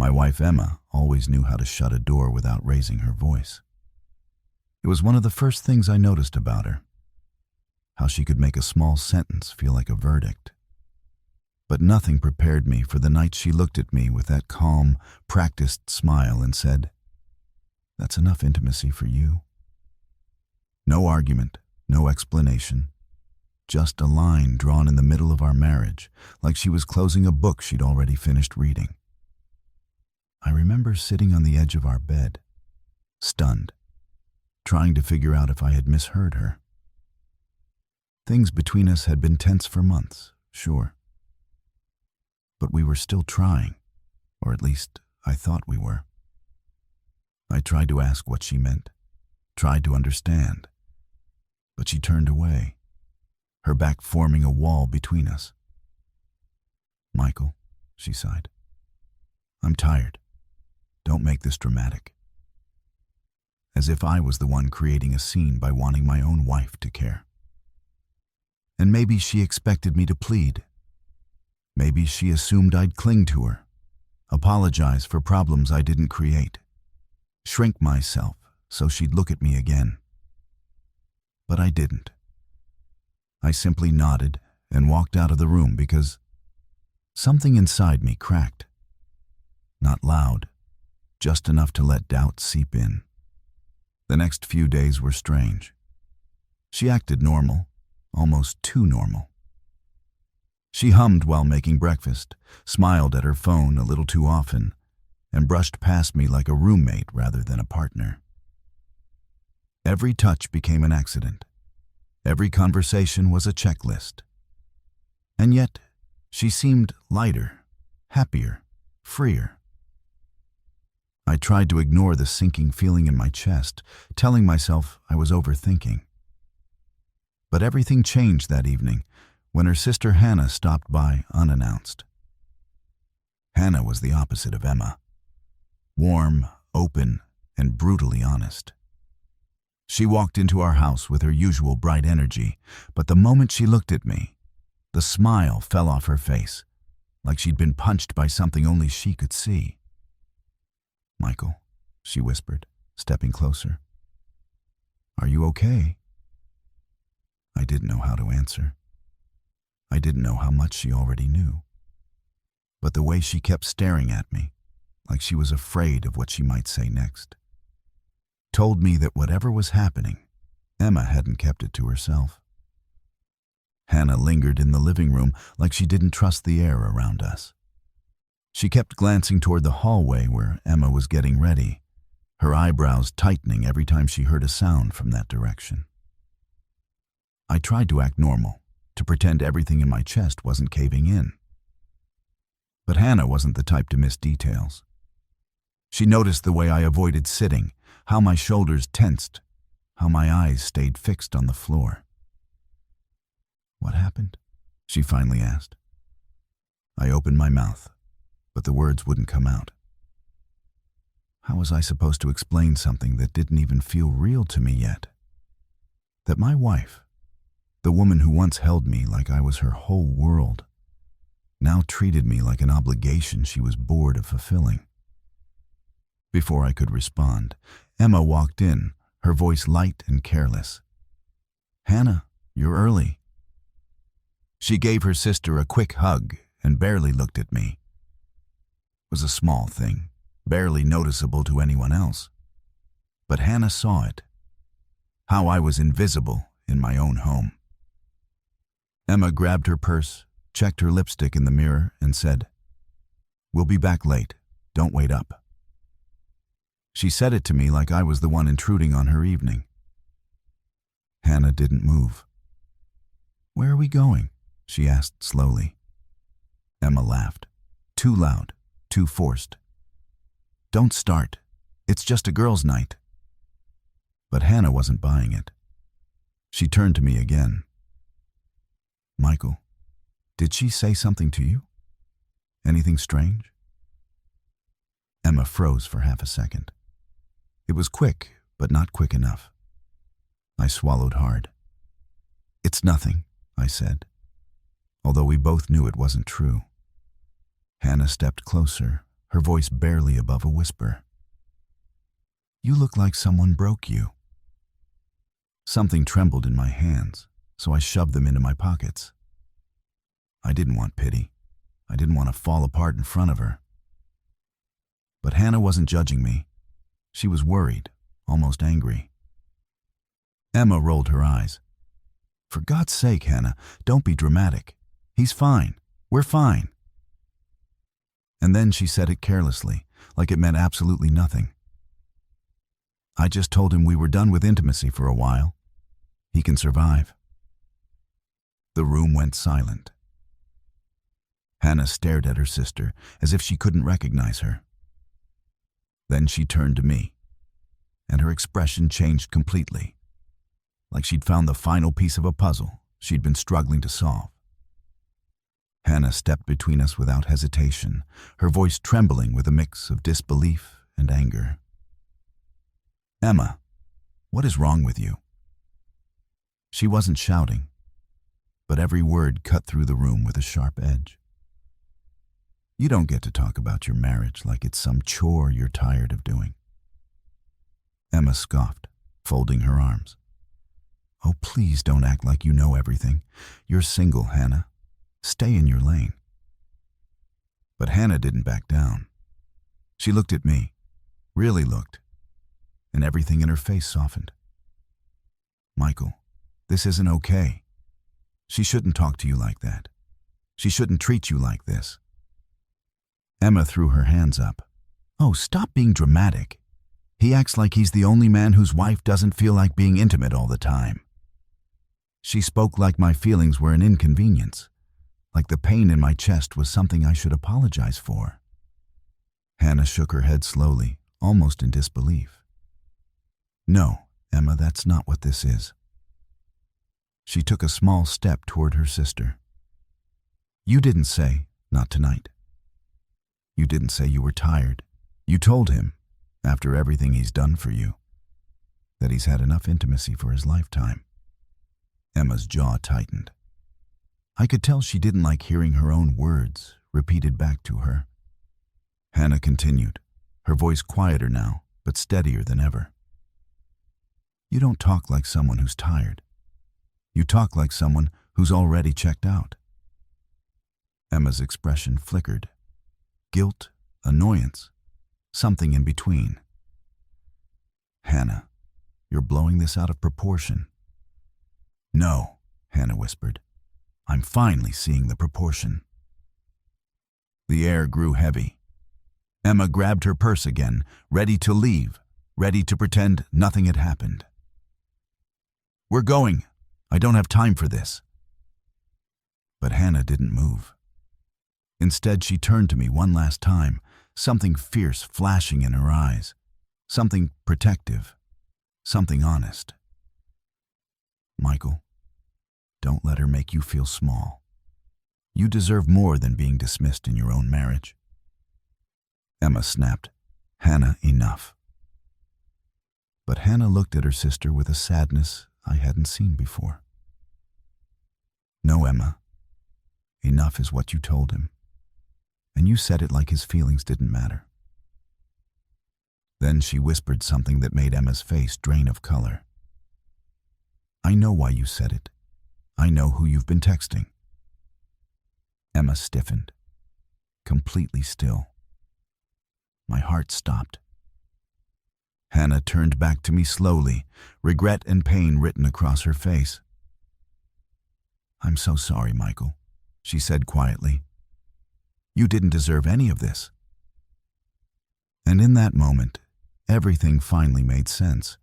My wife Emma always knew how to shut a door without raising her voice. It was one of the first things I noticed about her, how she could make a small sentence feel like a verdict. But nothing prepared me for the night she looked at me with that calm, practiced smile and said, "That's enough intimacy for you." No argument, no explanation, just a line drawn in the middle of our marriage, like she was closing a book she'd already finished reading. I remember sitting on the edge of our bed, stunned, trying to figure out if I had misheard her. Things between us had been tense for months, sure. But we were still trying, or at least I thought we were. I tried to ask what she meant, tried to understand, but she turned away, her back forming a wall between us. "Michael," she sighed, "I'm tired. Don't make this dramatic." As if I was the one creating a scene by wanting my own wife to care. And maybe she expected me to plead. Maybe she assumed I'd cling to her, apologize for problems I didn't create, shrink myself so she'd look at me again. But I didn't. I simply nodded and walked out of the room because something inside me cracked. Not loud, just enough to let doubt seep in. The next few days were strange. She acted normal, almost too normal. She hummed while making breakfast, smiled at her phone a little too often, and brushed past me like a roommate rather than a partner. Every touch became an accident. Every conversation was a checklist. And yet, she seemed lighter, happier, freer. I tried to ignore the sinking feeling in my chest, telling myself I was overthinking. But everything changed that evening when her sister Hannah stopped by unannounced. Hannah was the opposite of Emma. Warm, open, and brutally honest. She walked into our house with her usual bright energy, but the moment she looked at me, the smile fell off her face, like she'd been punched by something only she could see. "Michael," she whispered, stepping closer. "Are you okay?" I didn't know how to answer. I didn't know how much she already knew. But the way she kept staring at me, like she was afraid of what she might say next, told me that whatever was happening, Emma hadn't kept it to herself. Hannah lingered in the living room like she didn't trust the air around us. She kept glancing toward the hallway where Emma was getting ready, her eyebrows tightening every time she heard a sound from that direction. I tried to act normal, to pretend everything in my chest wasn't caving in. But Hannah wasn't the type to miss details. She noticed the way I avoided sitting, how my shoulders tensed, how my eyes stayed fixed on the floor. "What happened?" she finally asked. I opened my mouth, but the words wouldn't come out. How was I supposed to explain something that didn't even feel real to me yet? That my wife, the woman who once held me like I was her whole world, now treated me like an obligation she was bored of fulfilling. Before I could respond, Emma walked in, her voice light and careless. "Hannah, you're early." She gave her sister a quick hug and barely looked at me. It was a small thing, barely noticeable to anyone else. But Hannah saw it. How I was invisible in my own home. Emma grabbed her purse, checked her lipstick in the mirror, and said, "We'll be back late. Don't wait up." She said it to me like I was the one intruding on her evening. Hannah didn't move. "Where are we going?" she asked slowly. Emma laughed. Too loud, too forced. "Don't start. It's just a girls' night." But Hannah wasn't buying it. She turned to me again. "Michael, did she say something to you? Anything strange?" Emma froze for half a second. It was quick, but not quick enough. I swallowed hard. "It's nothing," I said, although we both knew it wasn't true. Hannah stepped closer, her voice barely above a whisper. "You look like someone broke you." Something trembled in my hands, so I shoved them into my pockets. I didn't want pity. I didn't want to fall apart in front of her. But Hannah wasn't judging me. She was worried, almost angry. Emma rolled her eyes. "For God's sake, Hannah, don't be dramatic. He's fine. We're fine." And then she said it carelessly, like it meant absolutely nothing. "I just told him we were done with intimacy for a while. He can survive." The room went silent. Hannah stared at her sister as if she couldn't recognize her. Then she turned to me, and her expression changed completely, like she'd found the final piece of a puzzle she'd been struggling to solve. Hannah stepped between us without hesitation, her voice trembling with a mix of disbelief and anger. "Emma, what is wrong with you?" She wasn't shouting, but every word cut through the room with a sharp edge. "You don't get to talk about your marriage like it's some chore you're tired of doing." Emma scoffed, folding her arms. "Oh, please don't act like you know everything. You're single, Hannah. Stay in your lane." But Hannah didn't back down. She looked at me, really looked, and everything in her face softened. "Michael, this isn't okay. She shouldn't talk to you like that. She shouldn't treat you like this." Emma threw her hands up. "Oh, stop being dramatic. He acts like he's the only man whose wife doesn't feel like being intimate all the time." She spoke like my feelings were an inconvenience, like the pain in my chest was something I should apologize for. Hannah shook her head slowly, almost in disbelief. "No, Emma, that's not what this is." She took a small step toward her sister. "You didn't say, 'Not tonight.' You didn't say you were tired. You told him, after everything he's done for you, that he's had enough intimacy for his lifetime." Emma's jaw tightened. I could tell she didn't like hearing her own words repeated back to her. Hannah continued, her voice quieter now, but steadier than ever. "You don't talk like someone who's tired. You talk like someone who's already checked out." Emma's expression flickered. Guilt, annoyance, something in between. "Hannah, you're blowing this out of proportion." "No," Hannah whispered. "I'm finally seeing the proportion." The air grew heavy. Emma grabbed her purse again, ready to leave, ready to pretend nothing had happened. "We're going. I don't have time for this." But Hannah didn't move. Instead, she turned to me one last time, something fierce flashing in her eyes, something protective, something honest. "Michael, don't let her make you feel small. You deserve more than being dismissed in your own marriage." Emma snapped, "Hannah, enough." But Hannah looked at her sister with a sadness I hadn't seen before. "No, Emma. Enough is what you told him. And you said it like his feelings didn't matter." Then she whispered something that made Emma's face drain of color. "I know why you said it. I know who you've been texting." Emma stiffened, completely still. My heart stopped. Hannah turned back to me slowly, regret and pain written across her face. "I'm so sorry, Michael," she said quietly. "You didn't deserve any of this." And in that moment, everything finally made sense.